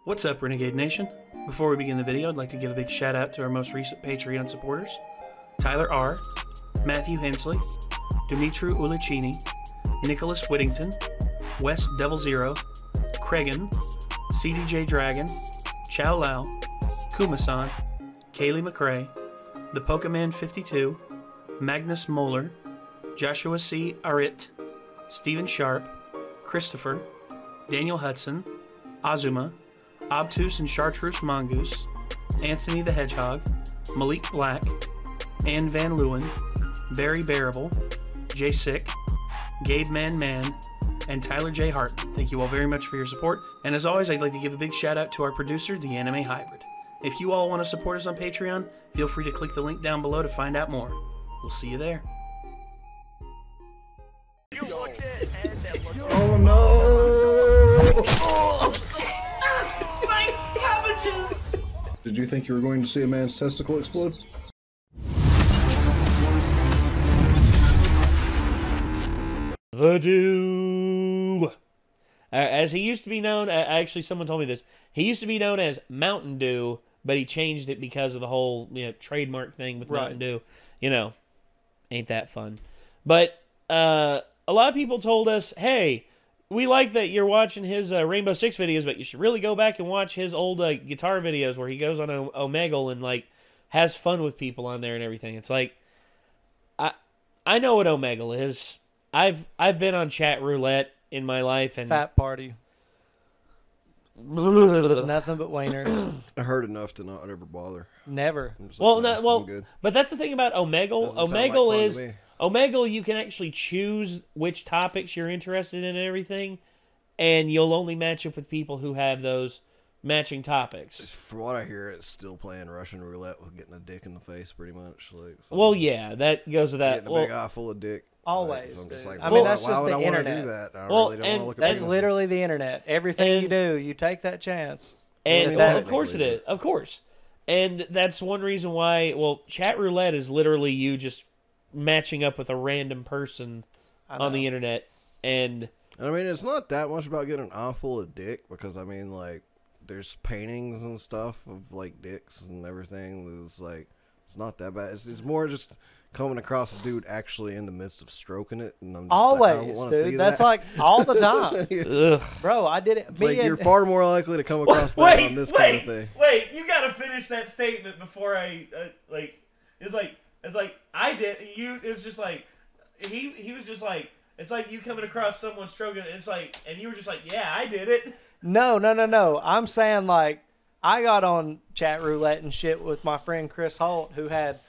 What's up, Renegade Nation? Before we begin the video, I'd like to give a big shout out to our most recent Patreon supporters: Tyler R., Matthew Hensley, Dimitru Ulicini, Nicholas Whittington, Wes Devil Zero, Cregan, CDJ Dragon, Chow Lao, Kumasan, Kaylee McRae, The Pokemon 52, Magnus Moeller, Joshua C. Arit, Stephen Sharp, Christopher, Daniel Hudson, Azuma, Obtuse and Chartreuse Mongoose, Anthony the Hedgehog, Malik Black, Ann Van Leeuwen, Barry Bearable, Jay Sick, Gabe Man, and Tyler J. Hart. Thank you all very much for your support. And as always, I'd like to give a big shout out to our producer, The Anime Hybrid. If you all want to support us on Patreon, feel free to click the link down below to find out more. We'll see you there. Oh no! My cabbages! Did you think you were going to see a man's testicle explode? The Dew. As he used to be known, actually someone told me this, he used to be known as Mountain Dew, but he changed it because of the whole, trademark thing with Mountain Dew. Ain't that fun. But a lot of people told us, hey, we like that you're watching his Rainbow Six videos, but you should really go back and watch his old guitar videos where he goes on Omegle and has fun with people on there and everything. It's like, I know what Omegle is. I've been on chat roulette in my life and fat party. Nothing but wieners. I heard enough to not ever bother. Never. Good. But that's the thing about Omegle. Omegle, you can actually choose which topics you're interested in and everything, and you'll only match up with people who have those matching topics. From what I hear, it's still playing Russian roulette with getting a dick in the face, pretty much. Well, yeah, that goes with that. Getting a big eye full of dick. Always. So I'm just like, I mean, that's why just would the I want to internet. do that? I Well, really don't want to look at That's penises. literally the internet. Everything you do, you take that chance. And Well, of course it is. Of course. And that's one reason why, chat roulette is literally you just matching up with a random person on the internet. And I mean, it's not that much about getting an eye full of dick, because, I mean, there's paintings and stuff of, dicks and everything. It's not that bad. It's more just coming across a dude actually in the midst of stroking it. And I'm just always, I don't want dude. to see That's that. all the time. ugh. Bro, I did it. It's you're far more likely to come across that on this kind of thing. Wait, you gotta finish that statement before I it's like I did you. It was just like he was just like, it's like you coming across someone stroking it. It's like, and you were just like, yeah, I did it. No. I'm saying I got on chat roulette and shit with my friend Chris Holt, who had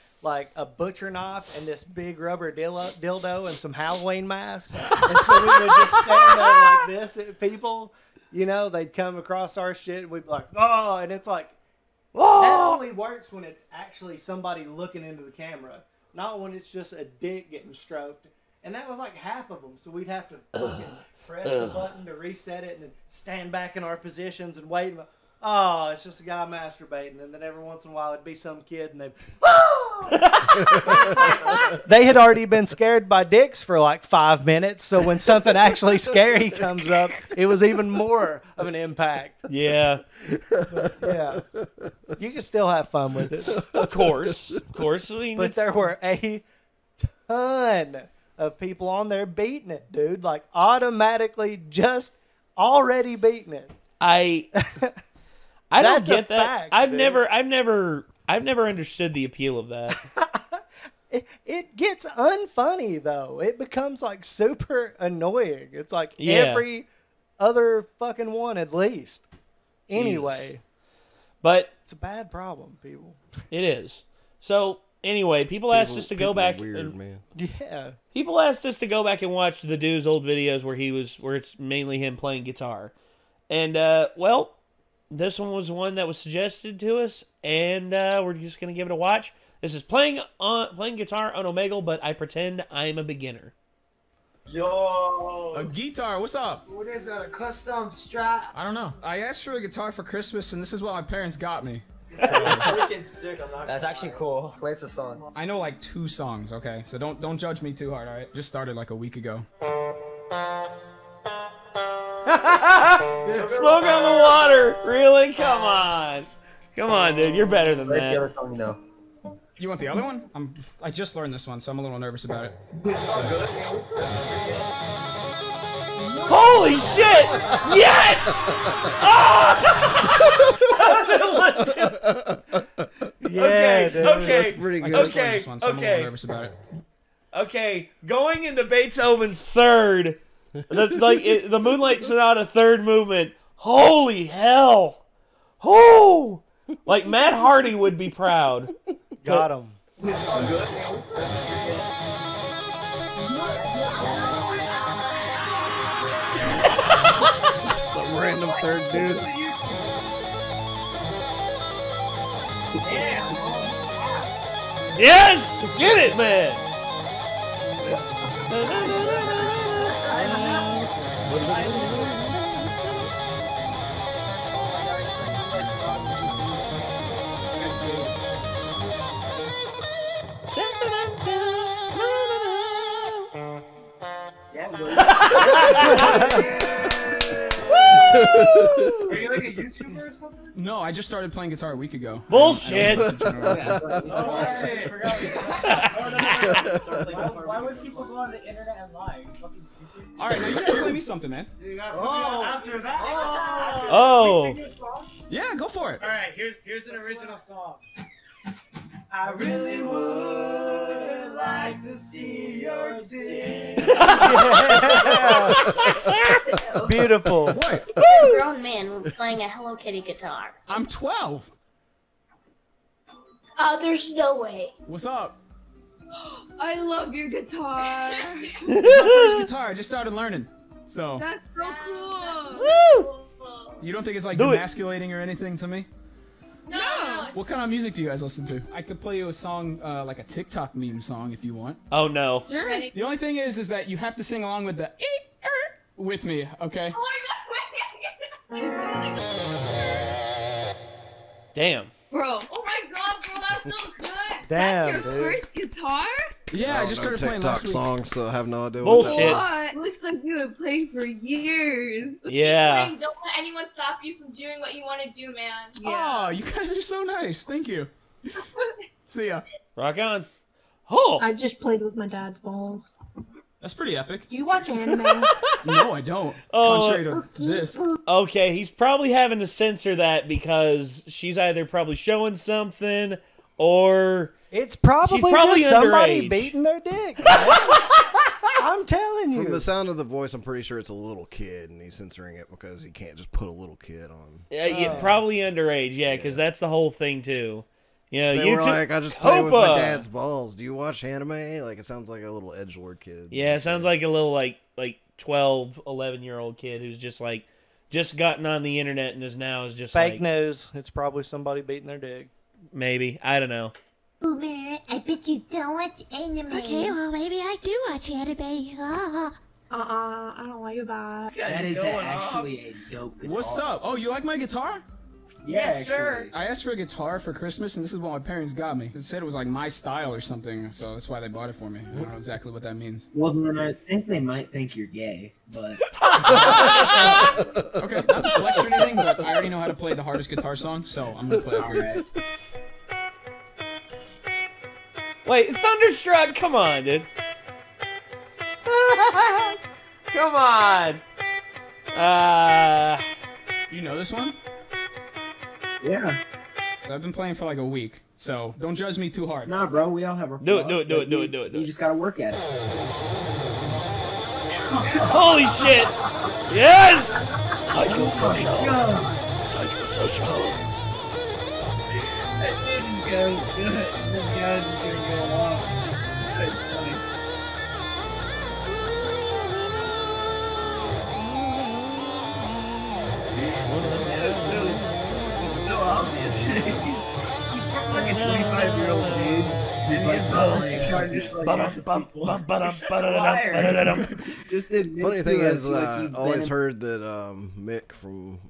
a butcher knife and this big rubber dildo and some Halloween masks. And so we would just stand there like this at people. They'd come across our shit and we'd be like, oh, and it's like, Oh! that only works when it's actually somebody looking into the camera, not when it's just a dick getting stroked. And that was half of them, so we'd have to fucking press the button to reset it and then stand back in our positions and wait. Oh, it's just a guy masturbating. And then every once in a while it'd be some kid and they'd, they had already been scared by dicks for 5 minutes, so when something actually scary comes up, it was even more of an impact. Yeah. Yeah. You can still have fun with it. Of course. I mean, But there were a ton of people on there beating it, dude. Automatically just already beating it. I don't That's get a that. fact, I've dude. never understood the appeal of that. It gets unfunny, though. It becomes super annoying. It's Yeah. every other fucking one at least. Anyway, But it's a bad problem, people. it is. So anyway, people asked us to go back. Weird, man. Yeah. People asked us to go back and watch the Dew's old videos where it's mainly him playing guitar. And this one was one that was suggested to us, and we're just gonna give it a watch. This is playing guitar on Omegle, but I pretend I'm a beginner. Yo! A guitar, what's up? What is that, a custom Strat? I don't know. I asked for a guitar for Christmas, and this is what my parents got me. Freaking sick, I'm not. That's actually cool. Play us a song. I know 2 songs, okay? So don't judge me too hard, alright? Just started a week ago. Smoke on the water. Really? Come on. Come on, dude. You're better than Right, the that. other song you know. You want the other one? I just learned this one, so I'm a little nervous about it. Holy shit! Yes! Yeah, dude. Okay. That's pretty I good. just Okay, learned this one, so I'm a okay. little nervous about it. Okay, going into Beethoven's third, the Moonlight Sonata third movement. Holy hell! Oh, like Matt Hardy would be proud. Got him. Some random third dude. Yes, get it, man. Are you like a YouTuber or something? No, I just started playing guitar a week ago. Bullshit. Oh shit! Why would people go on the internet and lie? You fucking stupid. All right, now you gotta play me something, man. Dude, you gotta after that. Oh. Yeah, go for it. All right, here's an original song. I really would like to see your dick. Beautiful. What? A grown man playing a Hello Kitty guitar. I'm 12. Oh, there's no way. What's up? I love your guitar. It's my first guitar. I just started learning. So, That's so cool. Woo! you don't think it's like Do it. demasculating or anything to me? No. What kind of music do you guys listen to? I could play you a song, like a TikTok meme song if you want. Oh no. Sure. The only thing is that you have to sing along with the with me, okay? Damn. Bro, Oh my god, bro, that's so good! Damn, that's your dude. first guitar? Yeah, I don't just know started playing TikTok last week. songs, so I have no idea what that Bullshit. What? Looks like you have played for years. Yeah. Don't let anyone stop you from doing what you want to do, man. Oh, you guys are so nice. Thank you. See ya. Rock on. Oh. I just played with my dad's balls. That's pretty epic. Do you watch anime? No, I don't. Oh. Contrary to this. Okay, he's probably having to censor that because she's either probably showing something or It's probably, She's probably just somebody underage. beating their dick. man. I'm telling you. From the sound of the voice, I'm pretty sure it's a little kid, and he's censoring it because he can't just put a little kid on. yeah, probably underage. Yeah, because that's the whole thing too. You know, They were YouTube- like, I just play with my Hopa. dad's balls. Do you watch anime? Like, it sounds like a little edgelord kid. Yeah, it sounds like a little like 12, 11-year-old kid who's just gotten on the internet and is just Fake like, news. It's probably somebody beating their dick. maybe, I don't know. Boomer, I bet you don't watch anime. Okay, well, maybe I do watch anime. I don't like that. That is actually a dope guitar. What's up? Oh, you like my guitar? Yeah, sure. I asked for a guitar for Christmas, and this is what my parents got me. They said it was like my style or something, so that's why they bought it for me. I don't know exactly what that means. Well, then I think they might think you're gay, but Okay, not to flex or anything, but I already know how to play the hardest guitar song, so I'm gonna play it for you. alright. Wait, Thunderstruck, come on, dude. Come on. You know this one? Yeah. I've been playing for like a week, so don't judge me too hard. Nah, bro, we all have our Do it, flaws, do it, do but it, do it, do it, do You it. just gotta work at it. Holy shit! Yes! Psychosocial. Psychosocial. Just admit Funny to thing us, is, like, I you've always been- heard that Mick from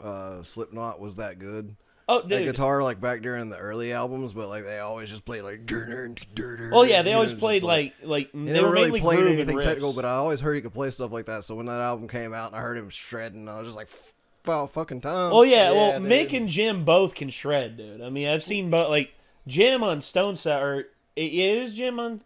Slipknot was that good. Oh, That dude. guitar, like back during the early albums, but like they always just played like. Oh yeah, they you always know, played just, like He they never were really mainly played groove anything and technical, riffs. but I always heard he could play stuff like that. So when that album came out and I heard him shredding, I was just like, all fucking time. Well, yeah. Yeah, Well, dude. Mick and Jim both can shred, dude. I mean, I've seen both. Like Jim on Stone Sour. It is Jim on.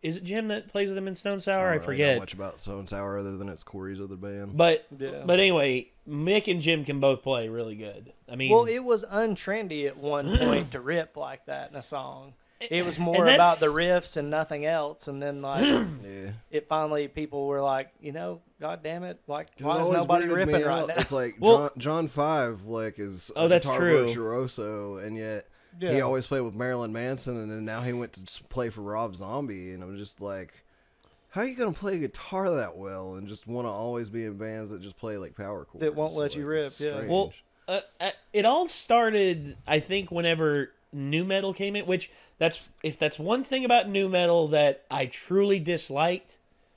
Is it Jim that plays with them in Stone Sour? I don't really forget. know much about Stone Sour other than it's Corey's other band. But Yeah. but anyway, Mick and Jim can both play really good. I mean, Well, it was untrendy at one point to rip like that in a song. It was more And about that's- the riffs and nothing else. And then like Yeah. it finally people were like, you know, God damn it, like 'Cause it why is always nobody weirded me ripping right out. now? It's like Well- John Five like is Oh, that's guitar true. virtuoso, and yet he Yeah. always played with Marilyn Manson, and then now he went to play for Rob Zombie, and I'm just like, how are you gonna play guitar that well and just want to always be in bands that just play like power chords That won't let Like, you rip, it's yeah. strange. Well, it all started, I think, whenever nu metal came in. Which if that's one thing about nu metal that I truly disliked,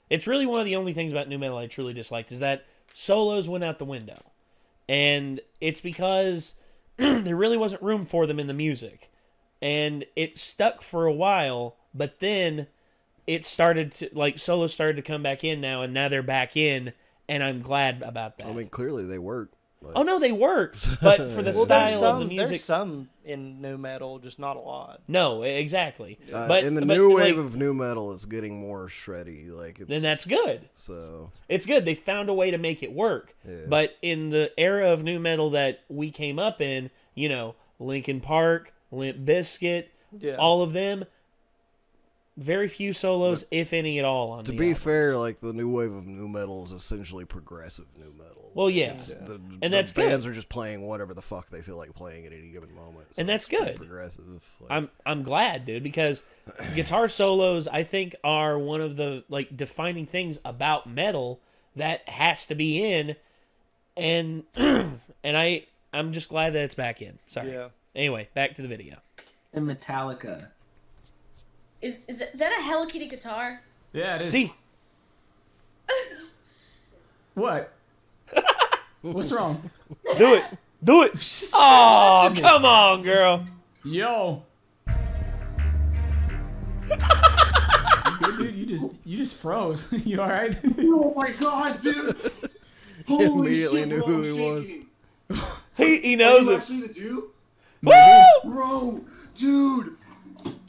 it's really one of the only things about nu metal I truly disliked is that solos went out the window, and it's because there really wasn't room for them in the music, and it stuck for a while, but then it started to solos started to come back in now, and now they're back in, and I'm glad about that. I mean, clearly they work. Like, Oh no, they worked, but for the Well, there's style of the some music, there's some in new metal, just not a lot. no, exactly. But in the but, new wave like, of new metal, it's getting more shreddy. Like, it's, then that's good. so. It's good. They found a way to make it work. Yeah. But in the era of new metal that we came up in, you know, Linkin Park, Limp Bizkit, Yeah. all of them, very few solos, if any at all. On To the be albums. fair, like the new wave of new metal is essentially progressive new metal. Well, yeah. It's the that's good. bands are just playing whatever the fuck they feel like playing at any given moment. So And that's it's pretty good. Progressive. Like, I'm glad, dude, because guitar solos I think are one of the defining things about metal that has to be in, and and I'm just glad that it's back in. Sorry. Yeah. Anyway, back to the video. And Metallica. Is that a Hello Kitty guitar? Yeah, it is. See, What? What's wrong? do it, do it. Oh, come on, girl. Yo. Good, dude. You just froze. You all right? Oh my god, dude! Holy immediately shit, knew bro, who I'm he was. shaking. He Are knows you it. actually the dude? Woo! Bro, dude!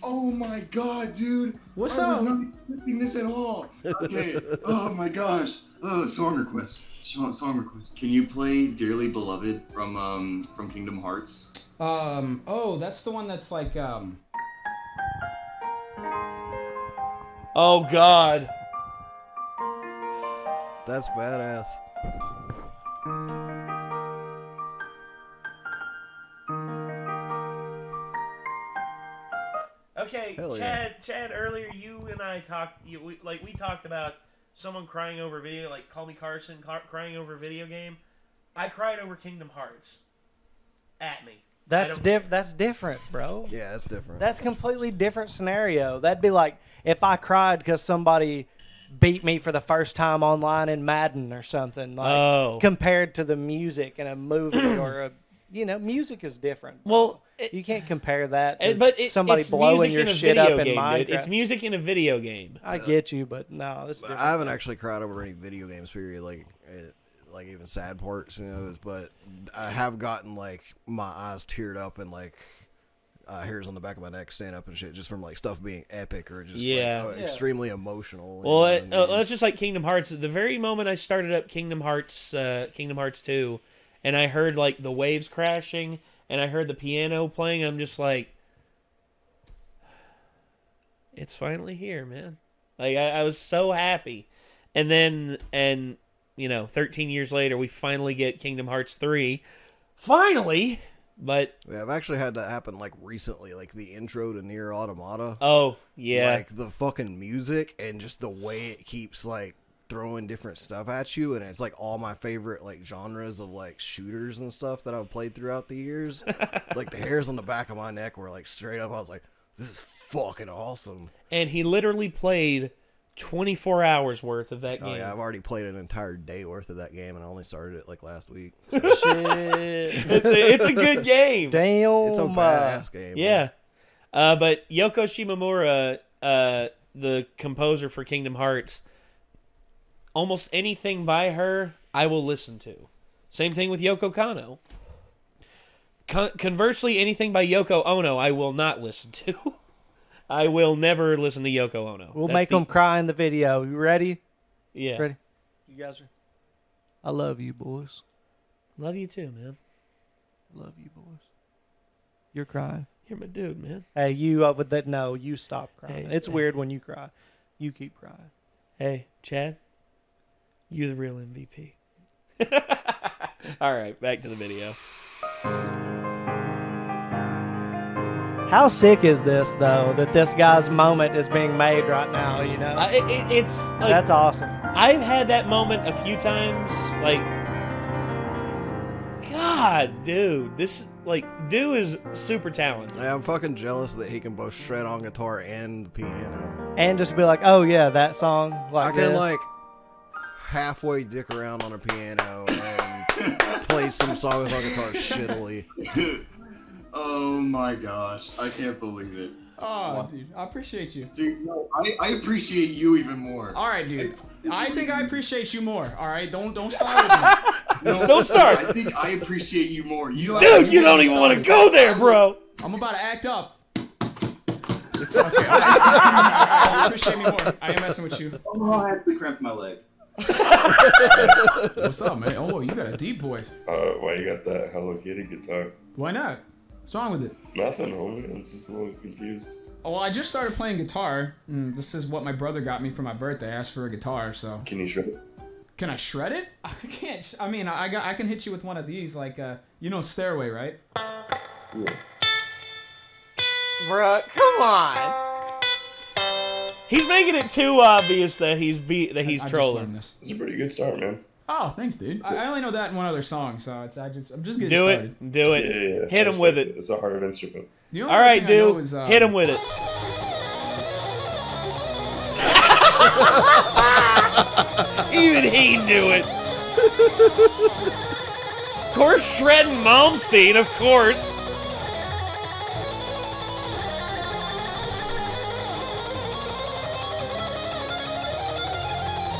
Oh my god, dude! What's I was up? not expecting this at all. Okay. Oh my gosh. Oh, song request. Song request. Can you play "Dearly Beloved" from Kingdom Hearts? Oh, that's the one that's like Oh God. that's badass. Okay, Hell yeah. Chad. Earlier, you and I talked. We talked about someone crying over video, like Call Me Carson crying over a video game. I cried over Kingdom Hearts. At me. That's That's different, bro. Yeah, that's different. That's completely different scenario. That'd be like if I cried because somebody beat me for the first time online in Madden or something. Like, Oh. compared to the music in a movie or a, music is different. bro. Well, you can't compare that to But somebody it's blowing music your in a shit video up in game, Minecraft. dude. It's music in a video game. I get you, but no, it's different. I haven't actually cried over any video games, period. Like even sad parts, but I have gotten like my eyes teared up and like hairs on the back of my neck stand up and shit just from like stuff being epic or just Yeah. extremely emotional. Well, and it's just like Kingdom Hearts. The very moment I started up Kingdom Hearts 2, and I heard like the waves crashing, and I heard the piano playing, I'm just like, it's finally here, man. Like I was so happy, and then 13 years later, we finally get Kingdom Hearts 3. Finally, but yeah, I've actually had that happen like recently, like the intro to Nier Automata. Oh yeah, like the fucking music and just the way it keeps like throwing different stuff at you, and it's like all my favorite like genres of like shooters and stuff that I've played throughout the years. Like the hairs on the back of my neck were like straight up. I was like, this is fucking awesome. and he literally played 24 hours worth of that game. Oh yeah, I've already played an entire day worth of that game, and I only started it like last week. Shit. It's a good game. Damn. It's a badass game. Yeah. But Yoko Shimomura, the composer for Kingdom Hearts, almost anything by her, I will listen to. Same thing with Yoko Kanno. Conversely, anything by Yoko Ono, I will not listen to. I will never listen to Yoko Ono. We'll make them cry in the video. You ready? Yeah. Ready? You guys are... I love you, boys. Love you too, man. Love you, boys. You're crying. You're my dude, man. Hey, you with that? No, you stop crying. Hey, it's weird when you cry. You keep crying. Hey, Chad, you the real MVP. All right, back to the video. How sick is this, though, that this guy's moment is being made right now, you know? It's like, that's awesome. I've had that moment a few times. Like, God, dude, this, like, dude is super talented. Yeah, I'm fucking jealous that he can both shred on guitar and the piano. And just be like, oh, yeah, that song, like I can, this. like, halfway dick around on a piano and play some songs on guitar shittily. Oh my gosh, I can't believe it. Oh, dude, I appreciate you. Dude, no, I appreciate you even more. All right, dude. I think I appreciate you more. All right, don't start with me. No, Don't start. I think I appreciate you more. Dude, you don't even want to go there, bro. I'm about to act up. Okay, I appreciate me more. I am messing with you. Oh, I have to cramp my leg. What's up, man? Oh, you got a deep voice. Why you got that Hello Kitty guitar? Why not? What's wrong with it? Nothing, homie. I was just a little confused. Oh, well, I just started playing guitar. This is what my brother got me for my birthday. I asked for a guitar, so. Can you shred it? Can I shred it? I can't. I mean, I can hit you with one of these, like you know, Stairway, right? Yeah. Bruh, come on. He's making it too obvious that he's trolling. This. It's a pretty good start, man. Oh, thanks, dude. I only know that in one other song, so I'm just getting Do started. it. Do it. Yeah. Hit him with it. It's a hard instrument. All right, dude. Hit him with it. Even he knew it. Of course, shredding Malmsteen, of course.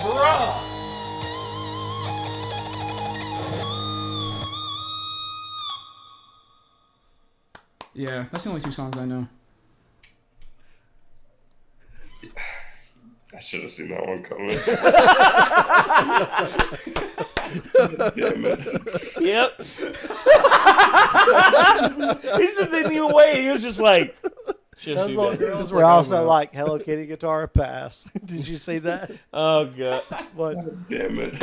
Bruh. Yeah, that's the only two songs I know. I should have seen that one coming. Damn it. Yep. He just didn't even wait. He was just like, those little girls were also like Hello Kitty guitar pass. Did you see that? Oh god. What? Damn it.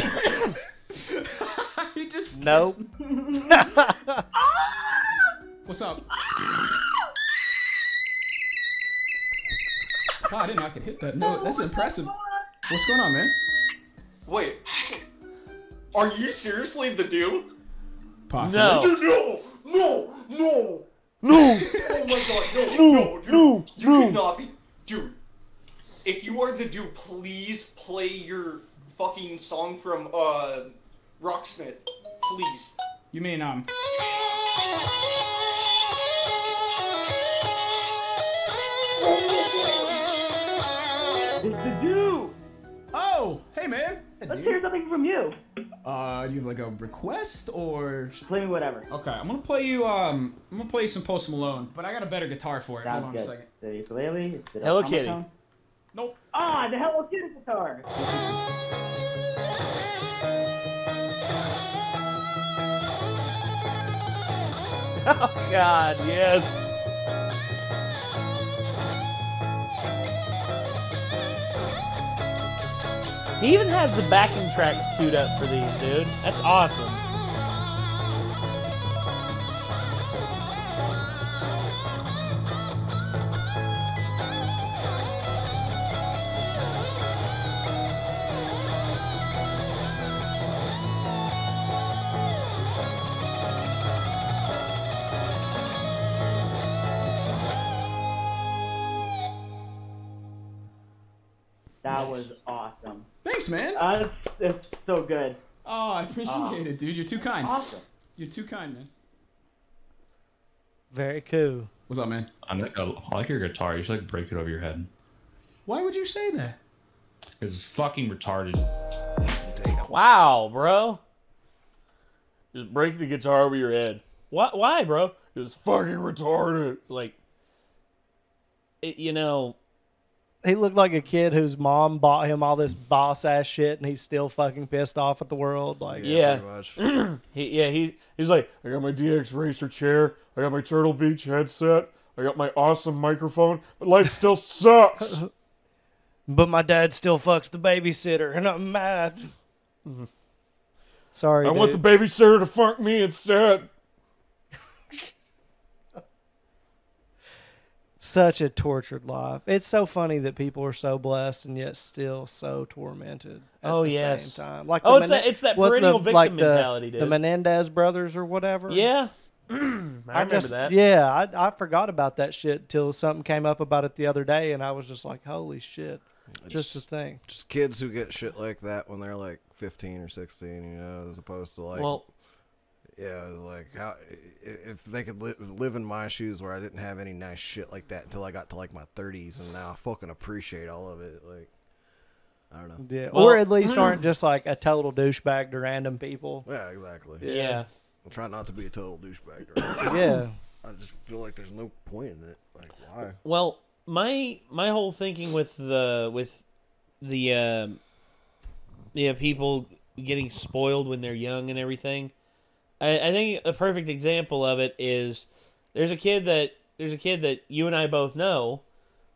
He just nope. What's up? Wow, I didn't know I could hit that note. That's impressive. What's going on, man? Wait. Are you seriously the dude? Possibly. No. Dude, no! No! No. Oh my god, no, dude. You cannot be. Dude, if you are the dude, please play your fucking song from, Rocksmith. Please. You mean, It's the dude! Oh, hey man. Let's hear something from you. Do you have like a request or? Play me whatever. Okay, I'm gonna play you. I'm gonna play you some Post Malone, but I got a better guitar for it. Hold on a second. Hello Kitty. Nope. Ah, the Hello Kitty guitar. Oh god, yes. He even has the backing tracks queued up for these, dude. That's awesome. That was awesome. Thanks, man. It's so good. Oh, I appreciate it, dude. You're too kind. Awesome. You're too kind, man. Very cool. What's up, man? I like your guitar. You should like break it over your head. Why would you say that? Because it's fucking retarded. Wow, bro. Just break the guitar over your head. Why, bro? It's fucking retarded. Like, you know. He looked like a kid whose mom bought him all this boss ass shit, and he's still fucking pissed off at the world. Like, Yeah. He's like, I got my DX Racer chair, I got my Turtle Beach headset, I got my awesome microphone, but life still sucks. But my dad still fucks the babysitter, and I'm mad. Sorry, I want the dude. babysitter to fuck me instead. Such a tortured life. It's so funny that people are so blessed and yet still so tormented at the same time. Like Oh, the it's that what's perennial victim like mentality, dude. The Menendez brothers or whatever. Yeah. I remember that. Yeah, I forgot about that shit till something came up about it the other day, and I was just like, holy shit. Just a thing. Just kids who get shit like that when they're like 15 or 16, you know, as opposed to like, yeah, like how if they could live in my shoes where I didn't have any nice shit like that until I got to like my 30s, and now I fucking appreciate all of it. Like, I don't know. Yeah, or at least aren't just like a total douchebag to random people. Yeah, exactly. Yeah. I'll try not to be a total douchebag. To random Yeah. people. I just feel like there's no point in it. Like, why? Well, my whole thinking with the people getting spoiled when they're young and everything, I think a perfect example of it is there's a kid that you and I both know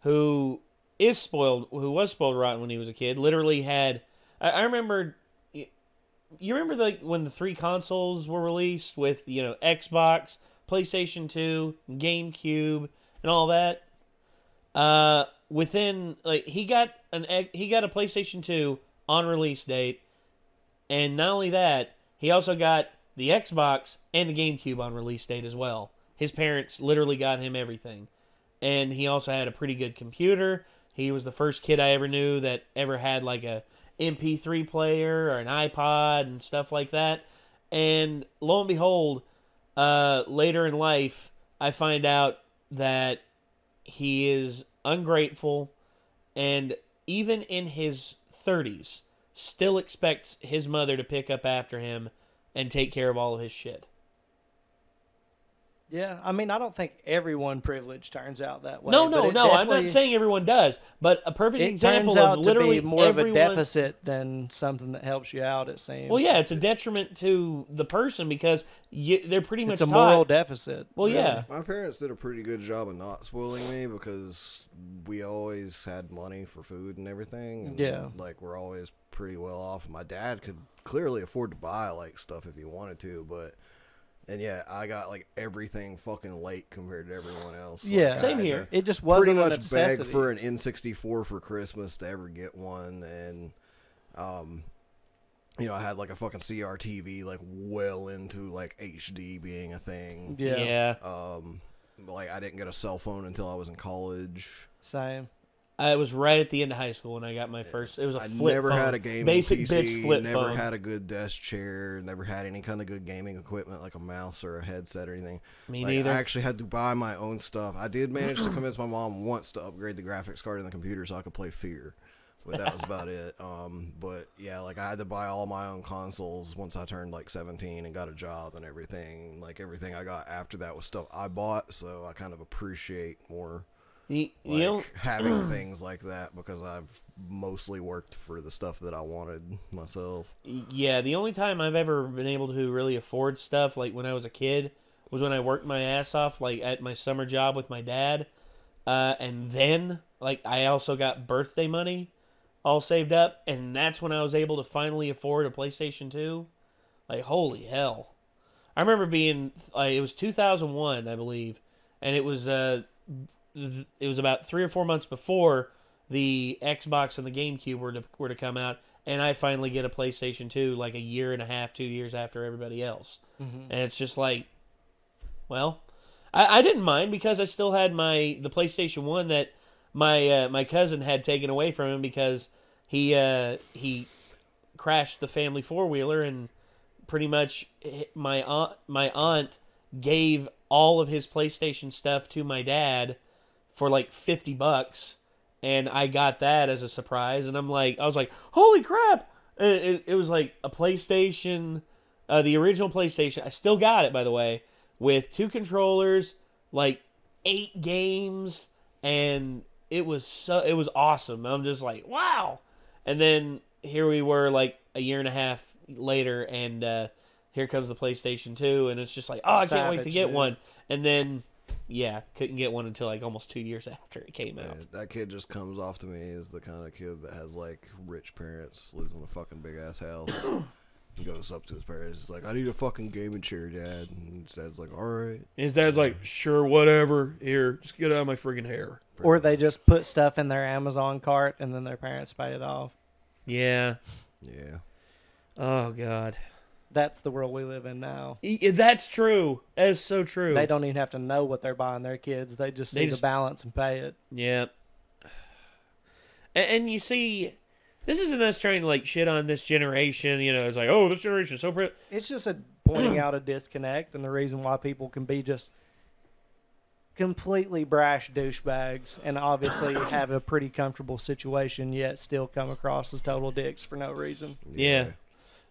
who was spoiled rotten when he was a kid. Literally had I remember. You remember when the 3 consoles were released with Xbox, PlayStation 2, GameCube, and all that. Within he got a PlayStation 2 on release date, and not only that, he also got the Xbox and the GameCube on release date as well. His parents literally got him everything, and he also had a pretty good computer. He was the first kid I ever knew that ever had like a MP3 player or an iPod and stuff like that. And lo and behold, later in life, I find out that he is ungrateful, and even in his 30s, still expects his mother to pick up after him and take care of all of his shit. Yeah, I mean, I don't think everyone privileged turns out that way. No. but I'm not saying everyone does, but a perfect example turns out of literally to be more everyone... of a deficit than something that helps you out. It seems. Well, yeah, it's a detriment to the person because they're pretty much It's a moral taught... deficit. Well, really. yeah. My parents did a pretty good job of not spoiling me because we always had money for food and everything. And, Yeah. like, we're always pretty well off. My dad could clearly afford to buy, like, stuff if he wanted to, but... And yeah, I got like everything fucking late compared to everyone else. Yeah, like, same I had here. to It just wasn't pretty a much necessity. beg for an N64 for Christmas to ever get one, and I had like a fucking CRTV like well into like HD being a thing. Yeah. Like I didn't get a cell phone until I was in college. Same. I was right at the end of high school when I got my first. It was a I flip never phone. had a gaming basic PC, bitch flip never phone. had a good desk chair, never had any kind of good gaming equipment like a mouse or a headset or anything. Me Like, neither. I actually had to buy my own stuff. I did manage to convince my mom once to upgrade the graphics card in the computer so I could play Fear, but that was about it. But yeah, like I had to buy all my own consoles once I turned like 17 and got a job and everything. Like everything I got after that was stuff I bought, so I kind of appreciate more. Having things like that because I've mostly worked for the stuff that I wanted myself. Yeah, the only time I've ever been able to really afford stuff, like when I was a kid, was when I worked my ass off, like at my summer job with my dad. And then, like, I also got birthday money all saved up, and that's when I was able to finally afford a PlayStation 2. Like, holy hell. I remember being, it was 2001, I believe, and it was about 3 or 4 months before the Xbox and the GameCube were to come out, and I finally get a PlayStation 2 like a year and a half, 2 years after everybody else. Mhm. And it's just like, well, I didn't mind because I still had the PlayStation 1 that my cousin had taken away from him because he crashed the family 4-wheeler, and pretty much my aunt gave all of his PlayStation stuff to my dad for like $50, and I got that as a surprise, and I was like, holy crap! And it was like a PlayStation, the original PlayStation. I still got it, by the way, with 2 controllers, like 8 games, and it was awesome. I'm just like, wow. And then here we were like a year and a half later, and here comes the PlayStation 2, and it's just like, oh, I can't wait to get one. And then, yeah, couldn't get one until like almost 2 years after it came out. That kid just comes off to me as the kind of kid that has like rich parents, lives in a fucking big ass house, and goes up to his parents. He's like, I need a fucking gaming chair, Dad. And his dad's like, all right. And his dad's like, sure, whatever. Here, just get out of my friggin' hair. Or they just put stuff in their Amazon cart and then their parents pay it off. Yeah. Yeah. Oh, God. That's the world we live in now. That's true. That's so true. They don't even have to know what they're buying their kids. They just see the balance and pay it. Yeah. And you see, this isn't us trying to like shit on this generation. You know, it's like, oh, this generation is so It's just pointing out a disconnect and the reason why people can be just completely brash douchebags and obviously have a pretty comfortable situation yet still come across as total dicks for no reason. Yeah.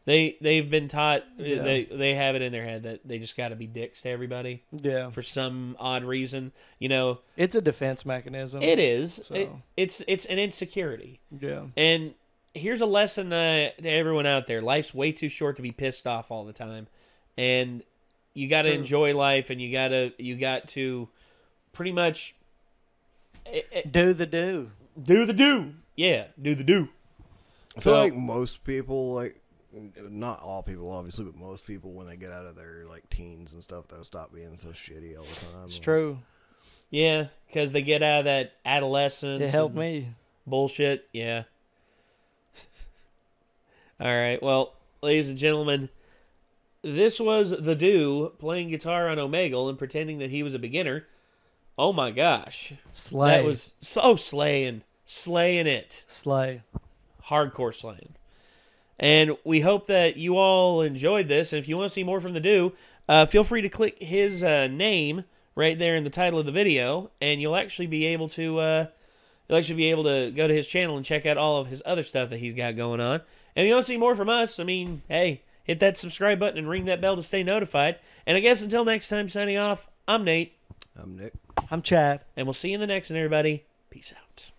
They've been taught, Yeah. they have it in their head that they just got to be dicks to everybody. Yeah. For some odd reason, you know. It's a defense mechanism. It is. So. It's an insecurity. Yeah. And here's a lesson to everyone out there: life's way too short to be pissed off all the time, and you got to enjoy life, and you got to pretty much do the do. Do the do. Yeah, do the do. I feel like most people, like, not all people obviously, but most people when they get out of their like teens and stuff, they'll stop being so shitty all the time. It's true. Yeah, because they get out of that adolescence. It helped and me. Bullshit. Yeah. All right. Well, ladies and gentlemen, this was the Do playing guitar on Omegle and pretending that he was a beginner. Oh my gosh. Slay. That was so slaying it. Slay. Hardcore slaying. And we hope that you all enjoyed this. And if you want to see more from the Do, feel free to click his name right there in the title of the video, and you'll actually be able to go to his channel and check out all of his other stuff that he's got going on. And if you want to see more from us, I mean, hey, hit that subscribe button and ring that bell to stay notified. And I guess until next time, signing off, I'm Nate. I'm Nick. I'm Chad. And we'll see you in the next one, everybody. Peace out.